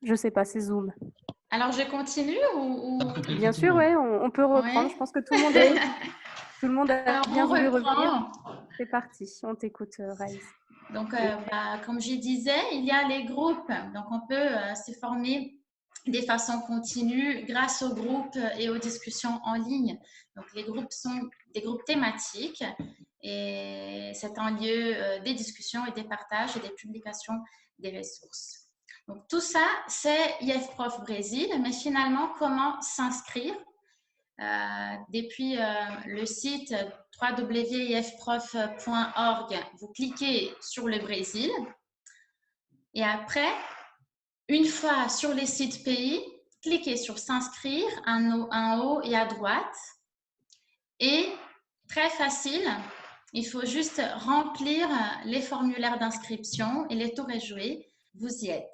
Je sais pas, c'est Zoom. Alors, je continue ou... Bien sûr, ouais, on peut reprendre. Oui. Je pense que tout le monde a Alors, bien on voulu revenir. reprend. C'est parti, on t'écoute, Raïs. Donc, comme je disais, il y a les groupes. Donc, on peut se former de façon continue grâce aux groupes et aux discussions en ligne. Donc, les groupes sont des groupes thématiques et c'est un lieu des discussions et des partages et des publications des ressources. Donc, tout ça, c'est IFProf Brésil, mais finalement, comment s'inscrire? Depuis le site www.ifprof.org, vous cliquez sur le Brésil et après, une fois sur les sites pays, cliquez sur s'inscrire en haut et à droite. Et très facile, il faut juste remplir les formulaires d'inscription et le tour est joué, vous y êtes.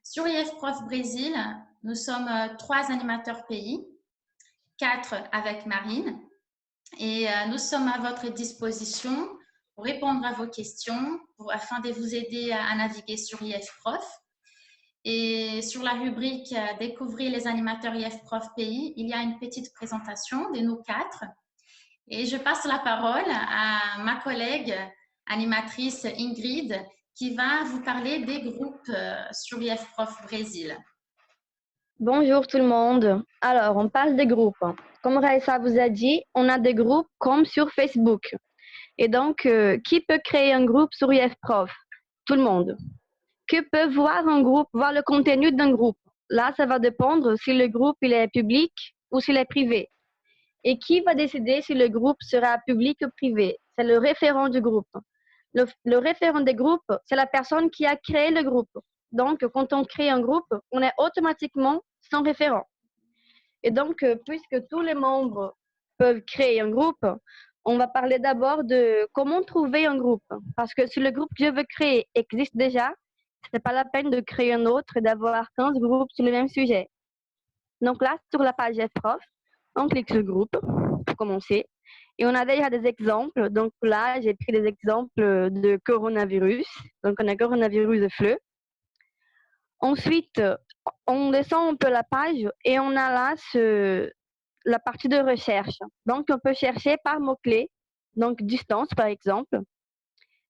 Sur IFProf Brésil, nous sommes 3 animateurs pays, 4 avec Marine. Et nous sommes à votre disposition pour répondre à vos questions, afin de vous aider à naviguer sur IFProf. Et sur la rubrique Découvrir les animateurs IFProf Pays, il y a une petite présentation de nous 4. Et je passe la parole à ma collègue animatrice Ingrid qui va vous parler des groupes sur IFProf Brésil. Bonjour tout le monde. Alors, on parle des groupes. Comme Raissa vous a dit, on a des groupes comme sur Facebook. Et donc, qui peut créer un groupe sur IFProf? Tout le monde. Que peut voir un groupe, voir le contenu d'un groupe? Là, ça va dépendre si le groupe il est public ou s'il est privé. Et qui va décider si le groupe sera public ou privé? C'est le référent du groupe. Le référent des groupes, c'est la personne qui a créé le groupe. Donc, quand on crée un groupe, on est automatiquement son référent. Et donc, puisque tous les membres peuvent créer un groupe, on va parler d'abord de comment trouver un groupe. Parce que si le groupe que je veux créer existe déjà, ce n'est pas la peine de créer un autre et d'avoir 15 groupes sur le même sujet. Donc là, sur la page FProf, on clique sur groupe pour commencer. Et on a déjà des exemples. Donc là, j'ai pris des exemples de coronavirus. Donc on a coronavirus de fleu. Ensuite, on descend un peu la page et on a là la partie de recherche. Donc on peut chercher par mots-clés, donc distance par exemple.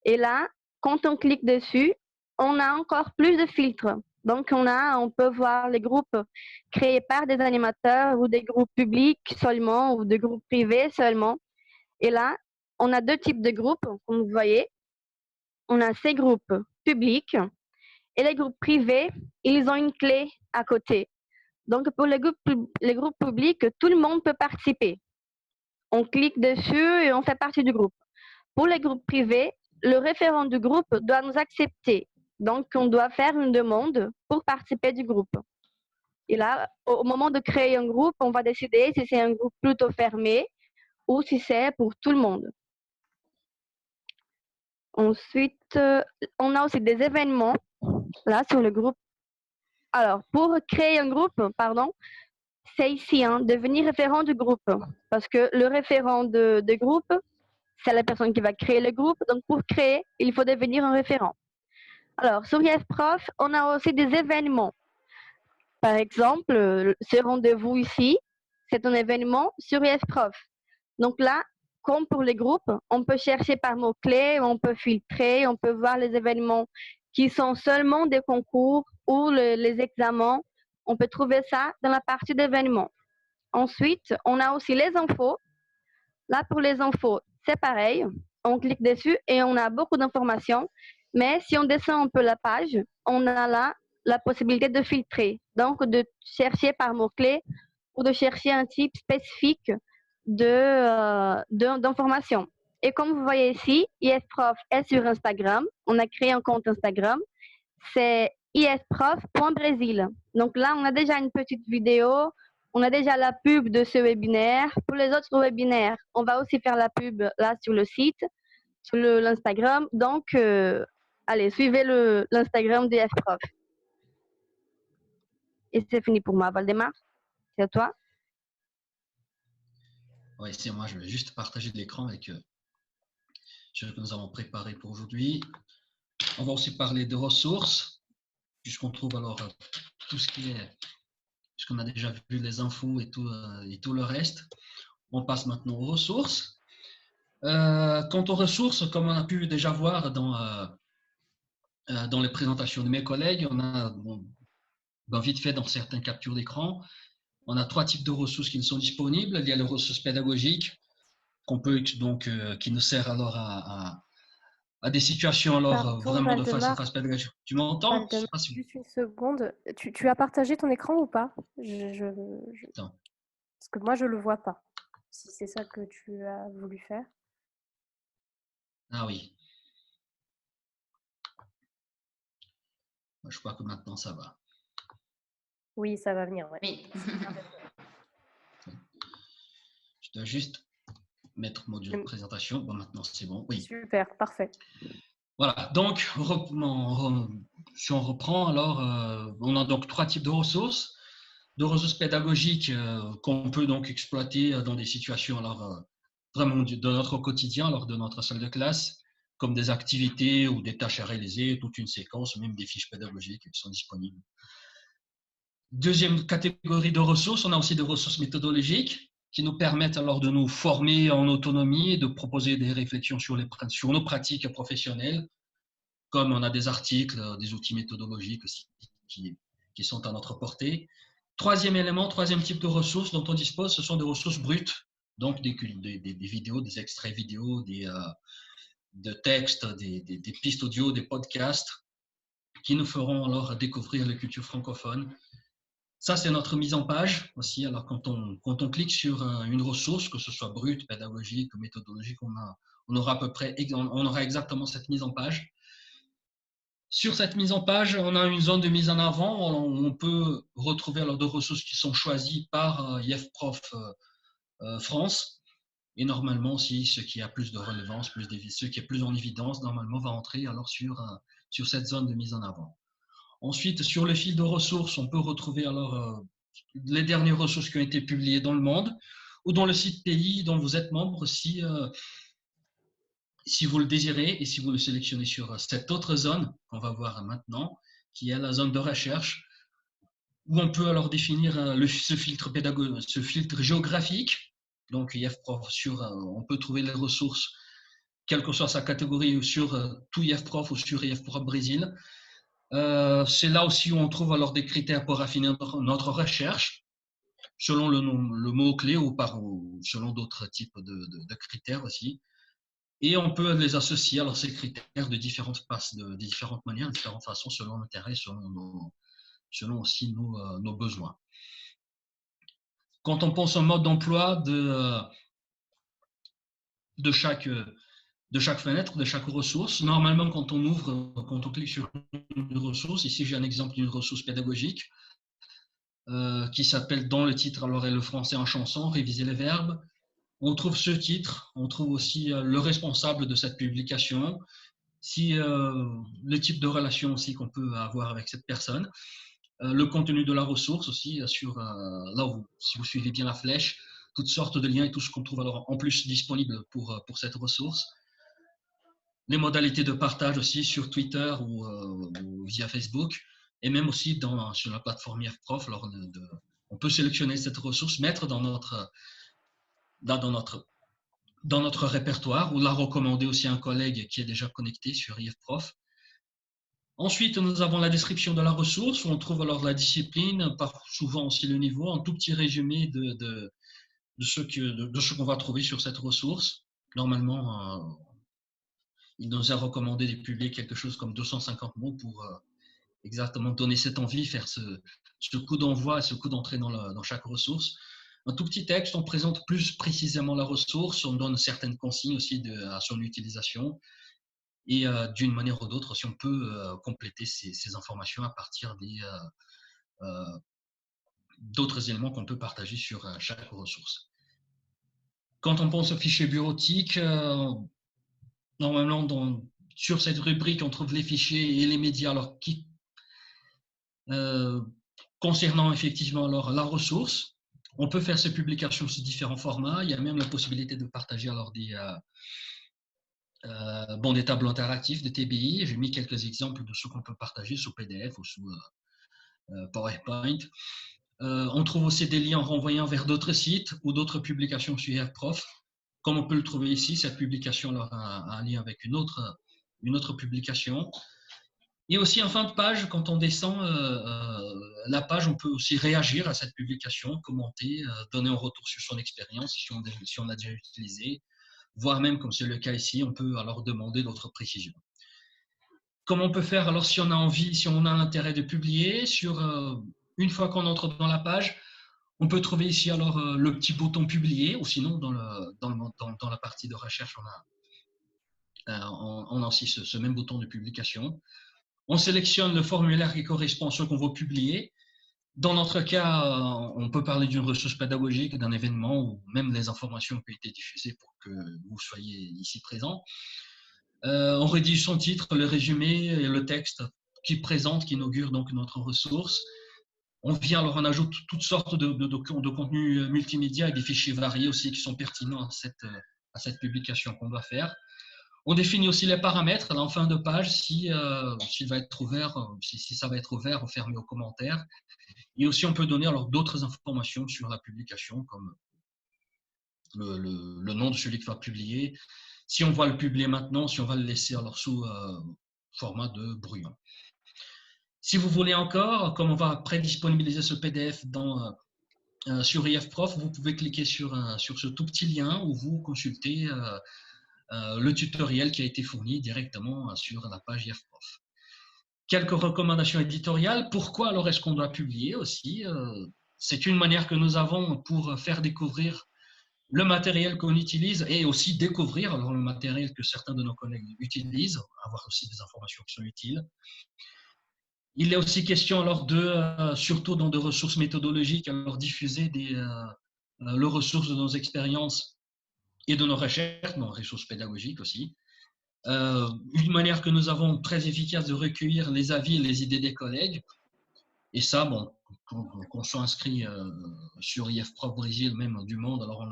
Et là, quand on clique dessus, on a encore plus de filtres. Donc on peut voir les groupes créés par des animateurs ou des groupes publics seulement ou des groupes privés seulement. Et là, on a deux types de groupes, comme vous voyez. On a ces groupes publics et les groupes privés, ils ont une clé à côté. Donc pour les groupes publics, tout le monde peut participer. On clique dessus et on fait partie du groupe. Pour les groupes privés, le référent du groupe doit nous accepter. Donc, on doit faire une demande pour participer du groupe. Et là, au moment de créer un groupe, on va décider si c'est un groupe plutôt fermé ou si c'est pour tout le monde. Ensuite, on a aussi des événements là sur le groupe. Alors, pour créer un groupe, pardon, c'est ici, devenir référent du groupe. Parce que le référent de groupe, c'est la personne qui va créer le groupe. Donc, pour créer, il faut devenir un référent. Alors, sur IFProf, on a aussi des événements. Par exemple, ce rendez-vous ici, c'est un événement sur IFProf. Donc là, comme pour les groupes, on peut chercher par mots-clés, on peut filtrer, on peut voir les événements qui sont seulement des concours ou les examens. On peut trouver ça dans la partie d'événements. Ensuite, on a aussi les infos. Là, pour les infos, c'est pareil. On clique dessus et on a beaucoup d'informations. Mais si on descend un peu la page, on a là la possibilité de filtrer. Donc, de chercher par mots-clés ou de chercher un type spécifique d'informations. Et comme vous voyez ici, IFProf est sur Instagram. On a créé un compte Instagram. C'est ifprof.brésil. Donc là, on a déjà une petite vidéo. On a déjà la pub de ce webinaire. Pour les autres webinaires, on va aussi faire la pub là sur le site, sur l'Instagram. Donc, allez, suivez l'Instagram de IFProf. Et c'est fini pour moi, Valdemar. C'est à toi. Oui, c'est moi. Je vais juste partager l'écran avec ce que nous avons préparé pour aujourd'hui. On va aussi parler de ressources. puisqu'on trouve alors tout ce qui est, puisqu'on a déjà vu les infos et tout le reste, on passe maintenant aux ressources. Quant aux ressources, comme on a pu déjà voir dans les présentations de mes collègues, on a vite fait dans certaines captures d'écran, on a 3 types de ressources qui nous sont disponibles. Il y a les ressources pédagogiques qu'on peut donc qui nous sert alors à des situations alors Pardon, vraiment de face à Valdemar. face pédagogique. Tu m'entends? Valdemar, juste une seconde. Tu as partagé ton écran ou pas? Attends. Parce que moi, je le vois pas. Si c'est ça que tu as voulu faire. Ah oui. Je crois que maintenant ça va. Oui, ça va venir. Ouais. Oui. Je dois juste mettre module de présentation. Bon, maintenant c'est bon. Oui. Super, parfait. Voilà. Donc, si on reprend, alors, on a donc 3 types de ressources. De ressources pédagogiques qu'on peut donc exploiter dans des situations alors, vraiment de notre quotidien, lors de notre salle de classe, comme des activités ou des tâches à réaliser, toute une séquence, même des fiches pédagogiques qui sont disponibles. Deuxième catégorie de ressources, on a aussi des ressources méthodologiques qui nous permettent alors de nous former en autonomie et de proposer des réflexions sur nos pratiques professionnelles, comme on a des articles, des outils méthodologiques aussi qui sont à notre portée. Troisième élément, troisième type de ressources dont on dispose, ce sont des ressources brutes, donc des vidéos, des extraits vidéo, de textes, des pistes audio, des podcasts qui nous feront alors découvrir la culture francophone. Ça, c'est notre mise en page aussi. Alors, quand on clique sur une ressource, que ce soit brute, pédagogique ou méthodologique, on aura exactement cette mise en page. Sur cette mise en page, on a une zone de mise en avant. On peut retrouver alors des ressources qui sont choisies par IFProf France. Et normalement, aussi, ce qui a plus de relevance, ce qui est plus en évidence, normalement, va entrer alors sur cette zone de mise en avant. Ensuite, sur le fil de ressources, on peut retrouver alors les dernières ressources qui ont été publiées dans le monde ou dans le site pays dont vous êtes membre si vous le désirez et si vous le sélectionnez sur cette autre zone qu'on va voir maintenant, qui est la zone de recherche, où on peut alors définir ce filtre géographique. Donc, IFProf, on peut trouver les ressources, quelle que soit sa catégorie, sur tout IFProf ou sur IFProf Brésil. C'est là aussi où on trouve alors des critères pour affiner notre recherche, selon le mot-clé ou selon d'autres types de critères aussi. Et on peut les associer, alors ces critères, de différentes manières, de différentes façons, selon l'intérêt, selon aussi nos besoins. Quand on pense au mode d'emploi de chaque fenêtre, de chaque ressource, normalement, quand on clique sur une ressource, ici j'ai un exemple d'une ressource pédagogique qui s'appelle dans le titre, alors est le français en chanson, réviser les verbes. On trouve ce titre, on trouve aussi le responsable de cette publication, le type de relation aussi qu'on peut avoir avec cette personne, le contenu de la ressource aussi, là où si vous suivez bien la flèche, toutes sortes de liens et tout ce qu'on trouve alors en plus disponible pour cette ressource. Les modalités de partage aussi sur Twitter ou via Facebook, et même aussi sur la plateforme IFProf. On peut sélectionner cette ressource, mettre dans notre répertoire ou la recommander aussi à un collègue qui est déjà connecté sur IFProf. Ensuite, nous avons la description de la ressource, où on trouve alors la discipline, souvent aussi le niveau, un tout petit résumé de ce qu'on va trouver sur cette ressource. Normalement, il nous a recommandé de publier quelque chose comme 250 mots pour exactement donner cette envie, faire ce coup d'envoi, ce coup d'entrée dans chaque ressource. Un tout petit texte, on présente plus précisément la ressource, on donne certaines consignes aussi à son utilisation. Et d'une manière ou d'autre, si on peut compléter ces informations à partir d'autres éléments qu'on peut partager sur chaque ressource. Quand on pense au fichier bureautique, normalement, sur cette rubrique, on trouve les fichiers et les médias concernant effectivement alors, la ressource. On peut faire ces publications sous différents formats. Il y a même la possibilité de partager alors bon, des tableaux interactifs, des TBI. J'ai mis quelques exemples de ce qu'on peut partager sous PDF ou sous PowerPoint. On trouve aussi des liens renvoyant vers d'autres sites ou d'autres publications sur IFProf. Comme on peut le trouver ici, cette publication a un lien avec une autre publication. Et aussi en fin de page, quand on descend la page, on peut aussi réagir à cette publication, commenter, donner un retour sur son expérience si on l'a déjà utilisé, voire même, comme c'est le cas ici, on peut alors demander d'autres précisions. Comment on peut faire alors si on a envie, si on a l'intérêt de publier une fois qu'on entre dans la page, on peut trouver ici alors le petit bouton publier, ou sinon dans la partie de recherche, on a aussi ce même bouton de publication. On sélectionne le formulaire qui correspond à ce qu'on veut publier. Dans notre cas, on peut parler d'une ressource pédagogique, d'un événement, ou même les informations qui ont été diffusées pour que vous soyez ici présents. On rédige son titre, le résumé et le texte qui inaugure donc notre ressource. On ajoute toutes sortes de contenus multimédia et des fichiers variés aussi qui sont pertinents à cette publication qu'on doit faire. On définit aussi les paramètres en fin de page si ça va être ouvert ou fermé aux commentaires. Et aussi, on peut donner alors d'autres informations sur la publication, comme le nom de celui qui va publier, si on va le publier maintenant, si on va le laisser alors sous format de brouillon. Si vous voulez encore, comme on va prédisponibiliser ce PDF sur IFProf, vous pouvez cliquer sur ce tout petit lien où vous consultez le tutoriel qui a été fourni directement sur la page IFProf. Quelques recommandations éditoriales. Pourquoi alors est-ce qu'on doit publier aussi? C'est une manière que nous avons pour faire découvrir le matériel qu'on utilise et aussi découvrir alors, le matériel que certains de nos collègues utilisent, avoir aussi des informations qui sont utiles. Il est aussi question alors surtout dans de ressources méthodologiques, alors diffuser les ressources de nos expériences et de nos recherches, nos ressources pédagogiques aussi. Une manière que nous avons très efficace de recueillir les avis et les idées des collègues. Et ça, bon, qu'on soit inscrit sur IFProf Brésil, même du monde, alors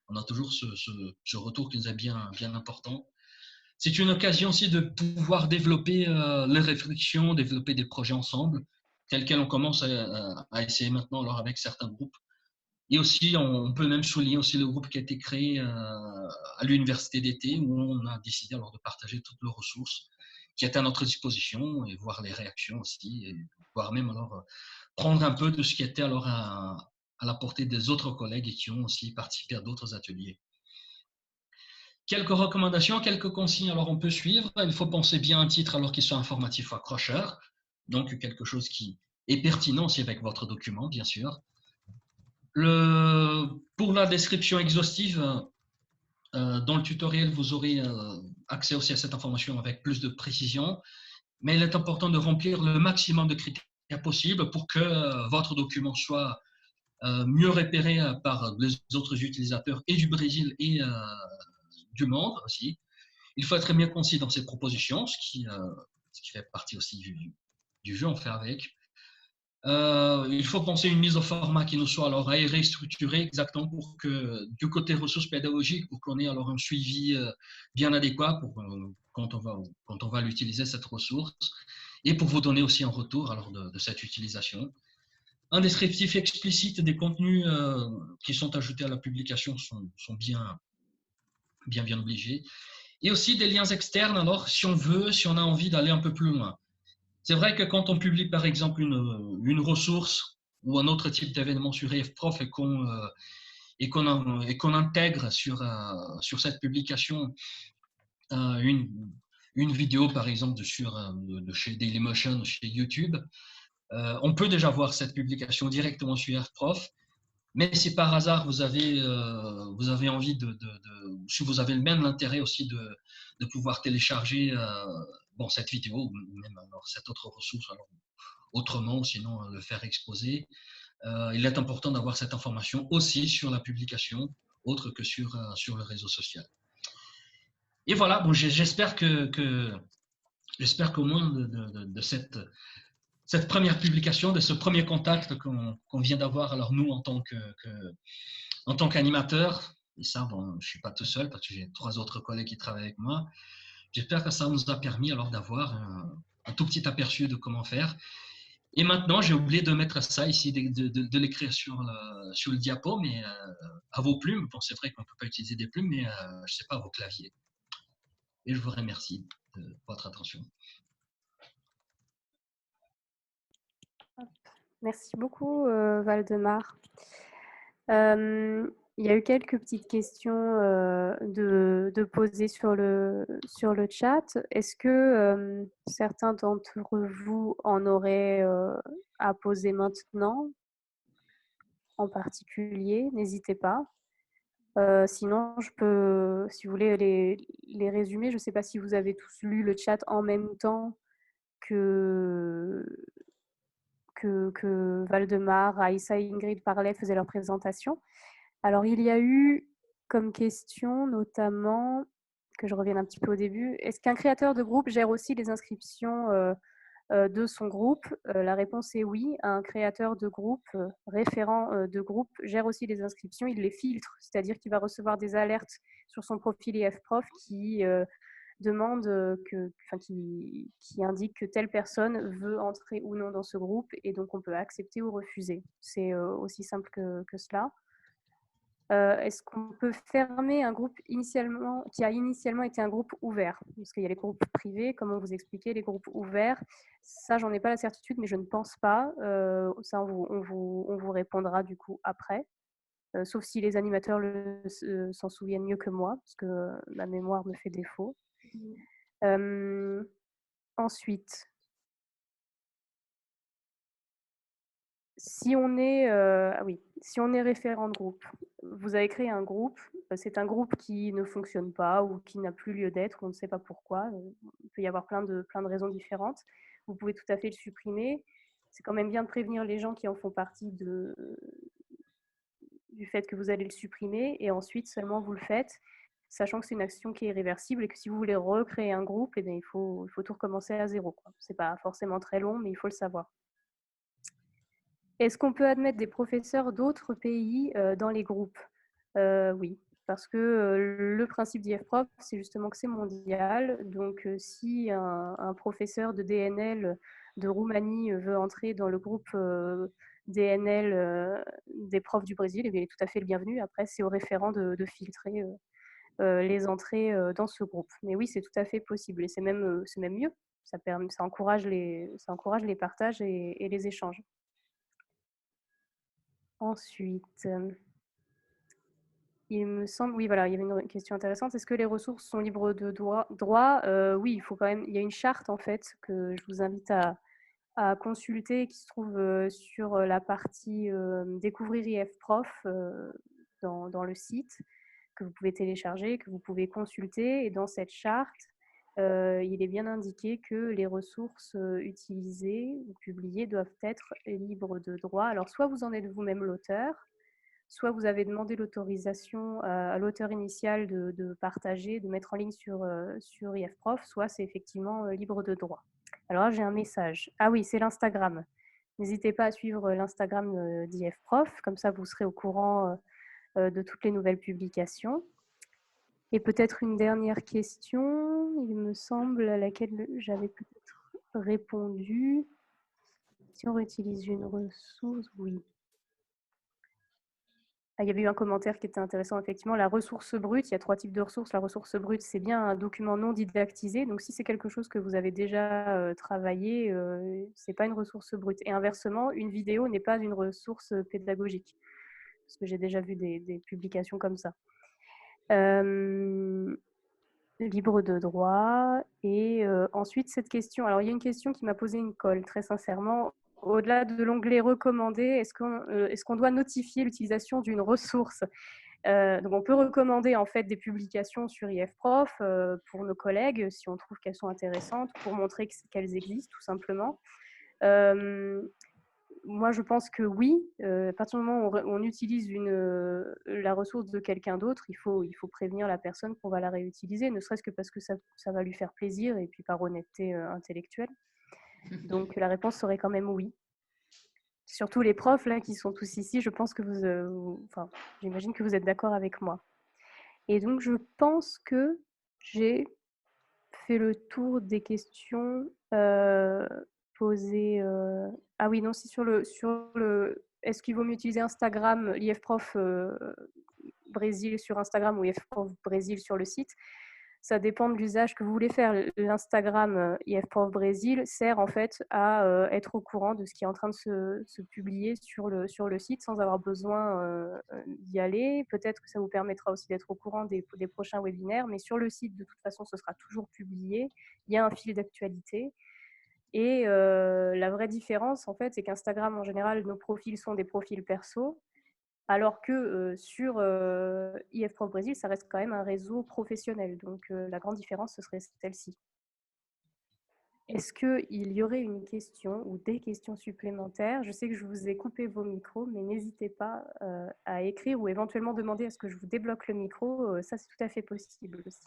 on a toujours ce retour qui nous est bien important. C'est une occasion aussi de pouvoir développer les réflexions, développer des projets ensemble, tels qu'on commence à essayer maintenant alors avec certains groupes. Et aussi, on peut même souligner aussi le groupe qui a été créé à l'université d'été, où on a décidé alors de partager toutes nos ressources qui étaient à notre disposition et voir les réactions aussi, et voire même alors prendre un peu de ce qui était alors à la portée des autres collègues et qui ont aussi participé à d'autres ateliers. Quelques recommandations, quelques consignes, alors on peut suivre. Il faut penser bien à un titre alors qu'il soit informatif ou accrocheur, donc quelque chose qui est pertinent aussi avec votre document, bien sûr. Pour la description exhaustive, dans le tutoriel, vous aurez accès aussi à cette information avec plus de précision, mais il est important de remplir le maximum de critères possibles pour que votre document soit mieux repéré par les autres utilisateurs et du Brésil et du monde aussi. Il faut être bien concis dans ses propositions, ce qui fait partie aussi du jeu, on fait avec. Il faut penser une mise au format qui nous soit alors aéré, structuré exactement pour que du côté ressources pédagogiques, pour qu'on ait alors un suivi bien adéquat quand on va l'utiliser cette ressource et pour vous donner aussi un retour alors de cette utilisation. Un descriptif explicite des contenus qui sont ajoutés à la publication sont bien obligés. Et aussi des liens externes alors si on a envie d'aller un peu plus loin. C'est vrai que quand on publie par exemple une ressource ou un autre type d'événement sur IFProf et qu'on intègre sur cette publication une vidéo par exemple de chez Dailymotion, chez YouTube, on peut déjà voir cette publication directement sur IFProf. Mais si par hasard vous avez envie si vous avez même l'intérêt aussi de pouvoir télécharger cette vidéo ou même alors cette autre ressource autrement, sinon le faire exposer, il est important d'avoir cette information aussi sur la publication, autre que sur le réseau social. Et voilà, bon, j'espère qu'au moins de cette première publication, de ce premier contact qu'on vient d'avoir, alors nous en tant qu'animateurs, Et ça, bon, je ne suis pas tout seul parce que j'ai 3 autres collègues qui travaillent avec moi. J'espère que ça nous a permis alors d'avoir un tout petit aperçu de comment faire. Et maintenant, j'ai oublié de mettre ça ici, de l'écrire sur le diapo, mais à vos plumes. Bon, c'est vrai qu'on ne peut pas utiliser des plumes, mais je ne sais pas, à vos claviers. Et je vous remercie de votre attention. Merci beaucoup, Waldemar. Il y a eu quelques petites questions de poser sur le chat. Est-ce que certains d'entre vous en auraient à poser maintenant, en particulier? N'hésitez pas. Sinon, je peux, si vous voulez, les résumer. Je ne sais pas si vous avez tous lu le chat en même temps que Waldemar, Aïssa et Ingrid parlaient, faisaient leur présentation. Alors, il y a eu comme question, notamment, que je revienne un petit peu au début, est-ce qu'un créateur de groupe gère aussi les inscriptions de son groupe? La réponse est oui. Un créateur de groupe, référent de groupe, gère aussi les inscriptions. Il les filtre, c'est-à-dire qu'il va recevoir des alertes sur son profil IFProf qui demande qui indique que telle personne veut entrer ou non dans ce groupe, et donc on peut accepter ou refuser. C'est aussi simple que cela. Est-ce qu'on peut fermer un groupe qui a initialement été un groupe ouvert? Parce qu'il y a les groupes privés, comme on vous expliquait, les groupes ouverts. Ça, j'en ai pas la certitude, mais je ne pense pas. Ça, on vous répondra du coup après. Sauf si les animateurs s'en souviennent mieux que moi, parce que ma mémoire me fait défaut. Ensuite, si on est référent de groupe, vous avez créé un groupe, c'est un groupe qui ne fonctionne pas ou qui n'a plus lieu d'être, on ne sait pas pourquoi, il peut y avoir plein de raisons différentes. Vous pouvez tout à fait le supprimer. C'est quand même bien de prévenir les gens qui en font partie du fait que vous allez le supprimer, et ensuite seulement vous le faites, sachant que c'est une action qui est irréversible et que si vous voulez recréer un groupe, eh bien, il faut tout recommencer à zéro. Ce n'est pas forcément très long, mais il faut le savoir. Est-ce qu'on peut admettre des professeurs d'autres pays dans les groupes? Oui, parce que le principe d'IFProf, c'est justement que c'est mondial. Donc, si un professeur de DNL de Roumanie veut entrer dans le groupe DNL des profs du Brésil, eh bien, il est tout à fait le bienvenu. Après, c'est au référent de filtrer les entrées dans ce groupe. Mais oui, c'est tout à fait possible, et c'est même mieux. Ça encourage les partages et les échanges. Ensuite, il me semble, oui, voilà, il y avait une question intéressante. Est-ce que les ressources sont libres de droit? Oui, il faut quand même. Il y a une charte en fait que je vous invite à consulter, qui se trouve sur la partie découvrir IFProf dans le site, que vous pouvez télécharger, que vous pouvez consulter. Et dans cette charte, il est bien indiqué que les ressources utilisées ou publiées doivent être libres de droit. Alors, soit vous en êtes vous-même l'auteur, soit vous avez demandé l'autorisation à l'auteur initial de partager, de mettre en ligne sur IFProf, soit c'est effectivement libre de droit. Alors là, j'ai un message. Ah oui, c'est l'Instagram. N'hésitez pas à suivre l'Instagram d'IFProf, comme ça vous serez au courant de toutes les nouvelles publications. Et peut-être une dernière question, il me semble, à laquelle j'avais peut-être répondu. Si on réutilise une ressource, oui. Ah, il y avait eu un commentaire qui était intéressant, effectivement. La ressource brute, il y a 3 types de ressources. La ressource brute, c'est bien un document non didactisé. Donc, si c'est quelque chose que vous avez déjà travaillé, ce n'est pas une ressource brute. Et inversement, une vidéo n'est pas une ressource pédagogique. Parce que j'ai déjà vu des publications comme ça. Libre de droit. Et ensuite, cette question. Alors, il y a une question qui m'a posé une colle, très sincèrement. Au-delà de l'onglet recommandé, est-ce qu'on doit notifier l'utilisation d'une ressource? Donc, on peut recommander en fait des publications sur IFProf pour nos collègues si on trouve qu'elles sont intéressantes, pour montrer qu'elles existent tout simplement. Moi, je pense que oui. À partir du moment où on utilise la ressource de quelqu'un d'autre, il faut prévenir la personne qu'on va la réutiliser, ne serait-ce que parce que ça va lui faire plaisir et puis par honnêteté intellectuelle. Donc, la réponse serait quand même oui. Surtout les profs là qui sont tous ici, je pense que j'imagine que vous êtes d'accord avec moi. Et donc, je pense que j'ai fait le tour des questions posées. Ah oui, non, c'est sur le. Est-ce qu'il vaut mieux utiliser Instagram, l'IFProf Brésil sur Instagram ou IFProf Brésil sur le site? Ça dépend de l'usage que vous voulez faire. L'Instagram IFProf Brésil sert en fait à être au courant de ce qui est en train de se publier sur le site sans avoir besoin d'y aller. Peut-être que ça vous permettra aussi d'être au courant des prochains webinaires, mais sur le site, de toute façon, ce sera toujours publié. Il y a un fil d'actualité. Et la vraie différence, en fait, c'est qu'Instagram, en général, nos profils sont des profils perso, alors que sur IFProf Brésil, ça reste quand même un réseau professionnel. Donc, la grande différence, ce serait celle-ci. Est-ce qu'il y aurait une question ou des questions supplémentaires? Je sais que je vous ai coupé vos micros, mais n'hésitez pas à écrire ou éventuellement demander à ce que je vous débloque le micro. Ça, c'est tout à fait possible aussi.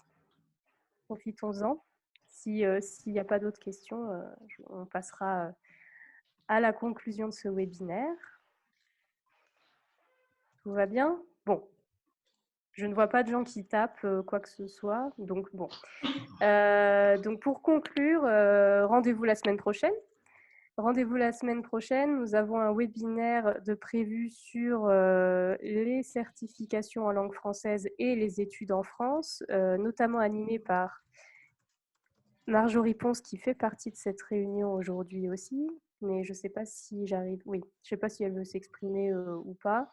Profitons-en. S'il n'y a pas d'autres questions, on passera à la conclusion de ce webinaire. Tout va bien? Bon. Je ne vois pas de gens qui tapent quoi que ce soit. Donc, bon. Donc, pour conclure, rendez-vous la semaine prochaine. Rendez-vous la semaine prochaine. Nous avons un webinaire de prévu sur les certifications en langue française et les études en France, notamment animé par Marjorie Ponce, qui fait partie de cette réunion aujourd'hui aussi. Mais je ne sais pas si j'arrive. Oui, je ne sais pas si elle veut s'exprimer ou pas.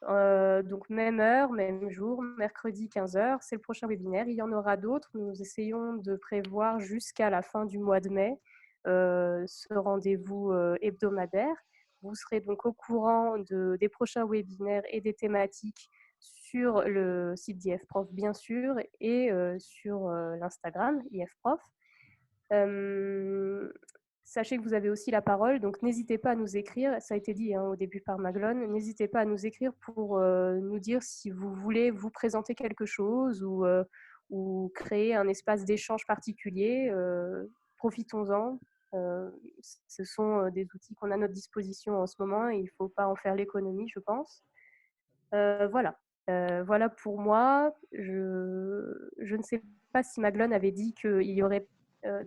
Donc, même heure, même jour, mercredi 15h, c'est le prochain webinaire. Il y en aura d'autres. Nous essayons de prévoir jusqu'à la fin du mois de mai ce rendez-vous hebdomadaire. Vous serez donc au courant des prochains webinaires et des thématiques sur le site d'IFProf, bien sûr, et sur l'Instagram IFProf. Sachez que vous avez aussi la parole, donc n'hésitez pas à nous écrire, ça a été dit au début par Maglone, n'hésitez pas à nous écrire pour nous dire si vous voulez vous présenter quelque chose ou créer un espace d'échange particulier. Profitons-en. Ce sont des outils qu'on a à notre disposition en ce moment et il ne faut pas en faire l'économie, je pense. Voilà. Voilà pour moi. Je ne sais pas si Maglone avait dit qu'il y aurait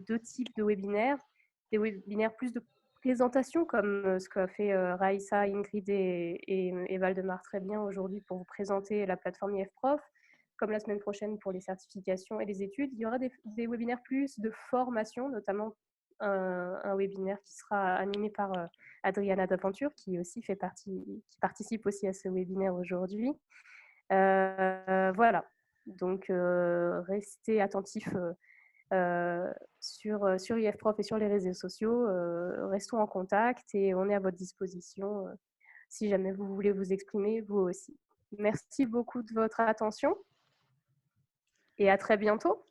deux types de webinaires. Des webinaires plus de présentation, comme ce qu'a fait Raïssa, Ingrid et Valdemar très bien aujourd'hui pour vous présenter la plateforme IFProf, comme la semaine prochaine pour les certifications et les études. Il y aura des webinaires plus de formation, notamment un webinaire qui sera animé par Adriana d'Aventure, qui aussi fait partie, qui participe aussi à ce webinaire aujourd'hui. Voilà. Donc, restez attentifs sur IFProf et sur les réseaux sociaux. Restons en contact et on est à votre disposition si jamais vous voulez vous exprimer, vous aussi. Merci beaucoup de votre attention et à très bientôt.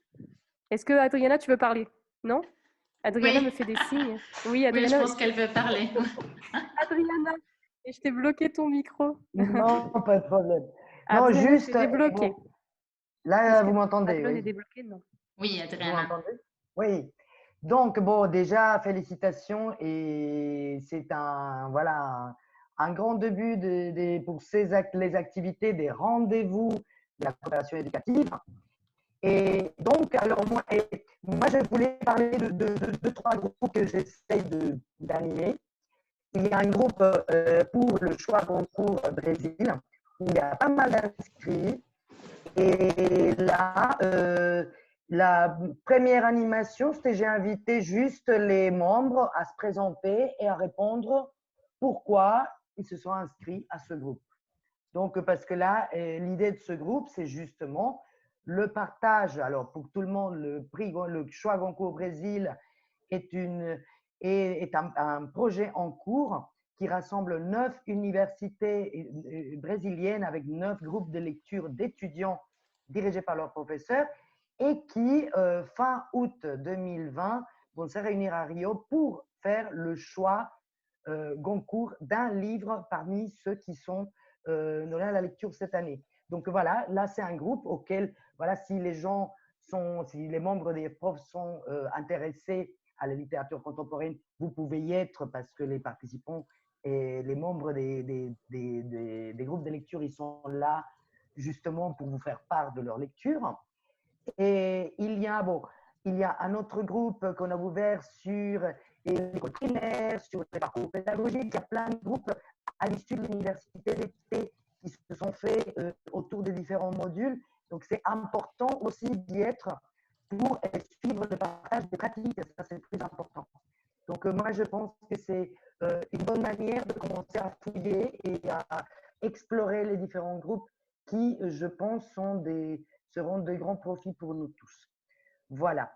Est-ce que, Adriana, tu veux parler? Non? Adriana me fait des signes. Oui, Adriana. Oui, je pense qu'elle veut parler. Adriana, et je t'ai bloqué ton micro. Non, pas de problème. Non, Adriana, juste. c'est débloqué. Bon, là, vous m'entendez? Maglone Oui. est débloqué, non? Oui, Vous Adriana. m'entendez? Oui. Donc, bon, déjà, félicitations. Et c'est un, voilà, un grand début pour les activités des rendez-vous de la coopération éducative. Et donc, alors, moi, je voulais parler de trois groupes que j'essaie d'animer. Il y a un groupe pour le choix concours Brésil, où il y a pas mal d'inscrits. Et là, la première animation, c'était j'ai invité juste les membres à se présenter et à répondre pourquoi ils se sont inscrits à ce groupe. Donc, parce que là, l'idée de ce groupe, c'est justement le partage. Alors, pour tout le monde, le choix concours Brésil est un projet en cours qui rassemble 9 universités brésiliennes avec 9 groupes de lecture d'étudiants dirigés par leurs professeurs et qui, fin août 2020, vont se réunir à Rio pour faire le choix Goncourt d'un livre parmi ceux qui sont dans la lecture cette année. Donc voilà, là c'est un groupe auquel, voilà, si les membres des profs sont intéressés à la littérature contemporaine, vous pouvez y être parce que les participants et les membres des groupes de lecture, ils sont là justement pour vous faire part de leur lecture. Et il y a un autre groupe qu'on a ouvert sur l'école primaire, sur les parcours pédagogiques. Il y a plein de groupes à l'issue de l'université d'été qui se sont faits autour des différents modules. Donc, c'est important aussi d'y être pour suivre le partage des pratiques. Ça, c'est le plus important. Donc, moi, je pense que c'est une bonne manière de commencer à fouiller et à explorer les différents groupes qui, je pense, seront de grands profits pour nous tous. Voilà.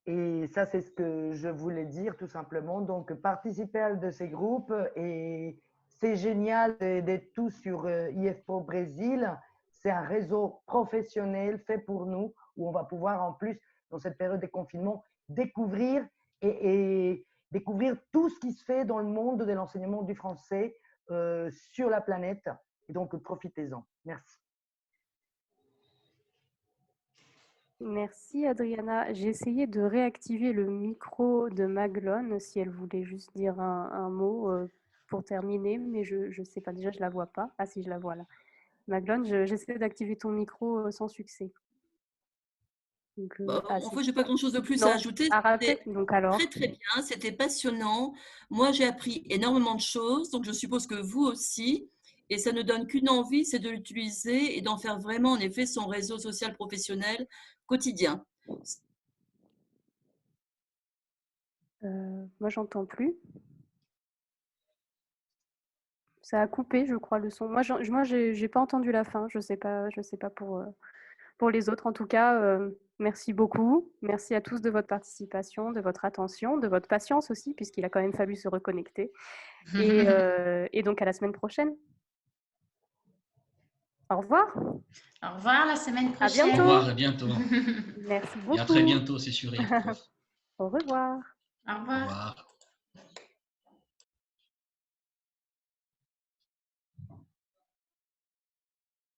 Et ça, c'est ce que je voulais dire tout simplement. Donc, participer à de ces groupes et c'est génial d'être tous sur IFPO Brésil. C'est un réseau professionnel fait pour nous où on va pouvoir en plus, dans cette période de confinement, découvrir et découvrir tout ce qui se fait dans le monde de l'enseignement du français sur la planète. Et donc, profitez-en. Merci. Merci Adriana. J'ai essayé de réactiver le micro de Maglone si elle voulait juste dire un mot pour terminer, mais je ne sais pas, déjà je ne la vois pas. Ah si, je la vois là. Maglone, j'essaie d'activer ton micro sans succès. Donc, en fait, je n'ai pas grand-chose de plus non, à ajouter. à rater, donc alors. Très, très bien, c'était passionnant. Moi, j'ai appris énormément de choses, donc je suppose que vous aussi. Et ça ne donne qu'une envie, c'est de l'utiliser et d'en faire vraiment, en effet, son réseau social professionnel quotidien. Moi, j'entends plus. Ça a coupé, je crois, le son. Moi, j'ai pas entendu la fin. Je sais pas pour les autres. En tout cas, merci beaucoup. Merci à tous de votre participation, de votre attention, de votre patience aussi, puisqu'il a quand même fallu se reconnecter. Et donc, à la semaine prochaine. Au revoir. Au revoir, la semaine prochaine. À bientôt. Au revoir, à bientôt. Merci beaucoup. Et à très bientôt, c'est sûr. Au revoir. Au revoir. Au revoir.